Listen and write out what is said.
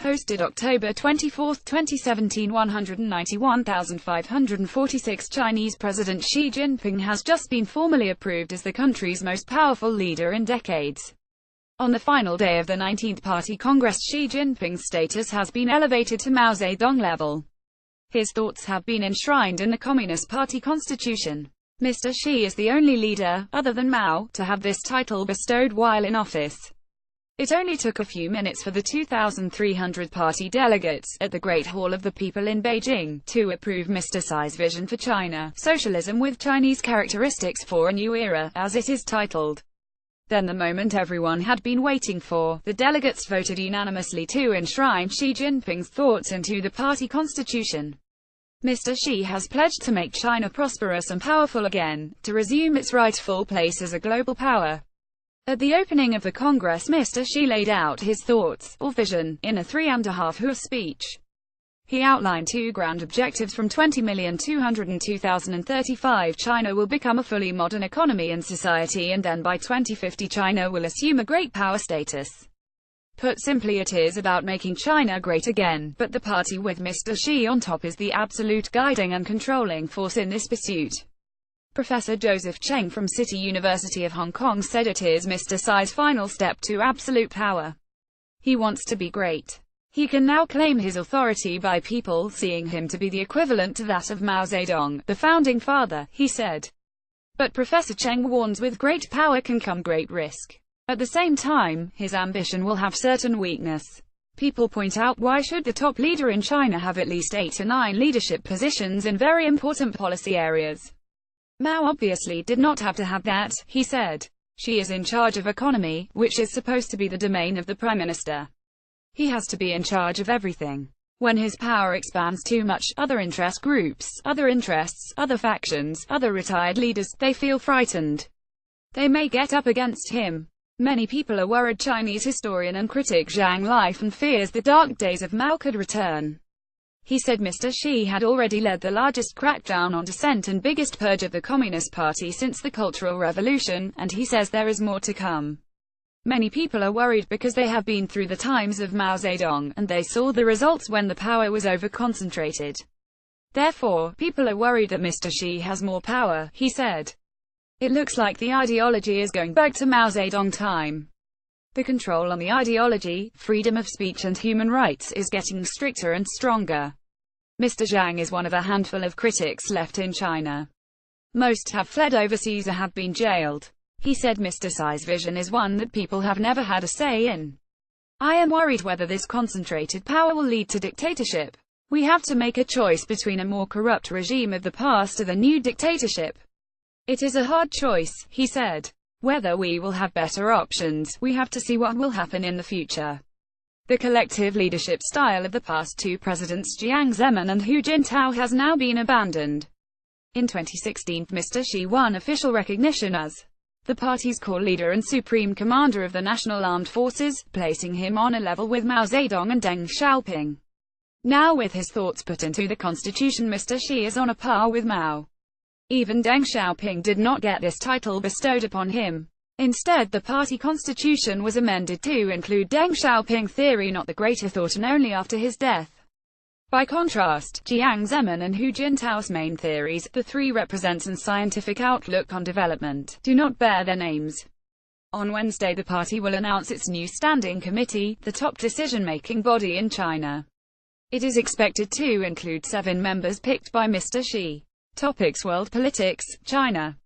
Posted October 24, 2017. 191,546 Chinese President Xi Jinping has just been formally approved as the country's most powerful leader in decades. On the final day of the 19th Party Congress, Xi Jinping's status has been elevated to Mao Zedong level. His thoughts have been enshrined in the Communist Party constitution. Mr. Xi is the only leader, other than Mao, to have this title bestowed while in office. It only took a few minutes for the 2,300 party delegates, at the Great Hall of the People in Beijing, to approve Mr. Xi's vision for China, socialism with Chinese characteristics for a new era, as it is titled. Then the moment everyone had been waiting for, the delegates voted unanimously to enshrine Xi Jinping's thoughts into the party constitution. Mr. Xi has pledged to make China prosperous and powerful again, to resume its rightful place as a global power. At the opening of the Congress, Mr. Xi laid out his thoughts, or vision, in a 3.5-hour speech. He outlined two grand objectives: from 20,200,000 in 2035, China will become a fully modern economy and society, and then by 2050 China will assume a great power status. Put simply, it is about making China great again, but the party with Mr. Xi on top is the absolute guiding and controlling force in this pursuit. Professor Joseph Cheng from City University of Hong Kong said it is Mr. Xi's final step to absolute power. He wants to be great. He can now claim his authority by people seeing him to be the equivalent to that of Mao Zedong, the founding father, he said. But Professor Cheng warns with great power can come great risk. At the same time, his ambition will have certain weakness. People point out, why should the top leader in China have at least 8 to 9 leadership positions in very important policy areas? Mao obviously did not have to have that, he said. Xi is in charge of economy, which is supposed to be the domain of the prime minister. He has to be in charge of everything. When his power expands too much, other interest groups, other interests, other factions, other retired leaders, they feel frightened. They may get up against him. Many people are worried. Chinese historian and critic Zhang Lifen fears the dark days of Mao could return. He said Mr. Xi had already led the largest crackdown on dissent and biggest purge of the Communist Party since the Cultural Revolution, and he says there is more to come. Many people are worried because they have been through the times of Mao Zedong, and they saw the results when the power was over-concentrated. Therefore, people are worried that Mr. Xi has more power, he said. It looks like the ideology is going back to Mao Zedong time. The control on the ideology, freedom of speech and human rights is getting stricter and stronger. Mr. Zhang is one of a handful of critics left in China. Most have fled overseas or have been jailed. He said Mr. Xi's vision is one that people have never had a say in. I am worried whether this concentrated power will lead to dictatorship. We have to make a choice between a more corrupt regime of the past or the new dictatorship. It is a hard choice, he said. Whether we will have better options, we have to see what will happen in the future. The collective leadership style of the past two presidents Jiang Zemin and Hu Jintao has now been abandoned. In 2016, Mr. Xi won official recognition as the party's core leader and supreme commander of the national armed forces, placing him on a level with Mao Zedong and Deng Xiaoping. Now with his thoughts put into the constitution, Mr. Xi is on a par with Mao. Even Deng Xiaoping did not get this title bestowed upon him. Instead, the party constitution was amended to include Deng Xiaoping theory, not the greater thought, and only after his death. By contrast, Jiang Zemin and Hu Jintao's main theories, the three represents and scientific outlook on development, do not bear their names. On Wednesday, the party will announce its new standing committee, the top decision-making body in China. It is expected to include 7 members picked by Mr. Xi. Topics: World politics, China.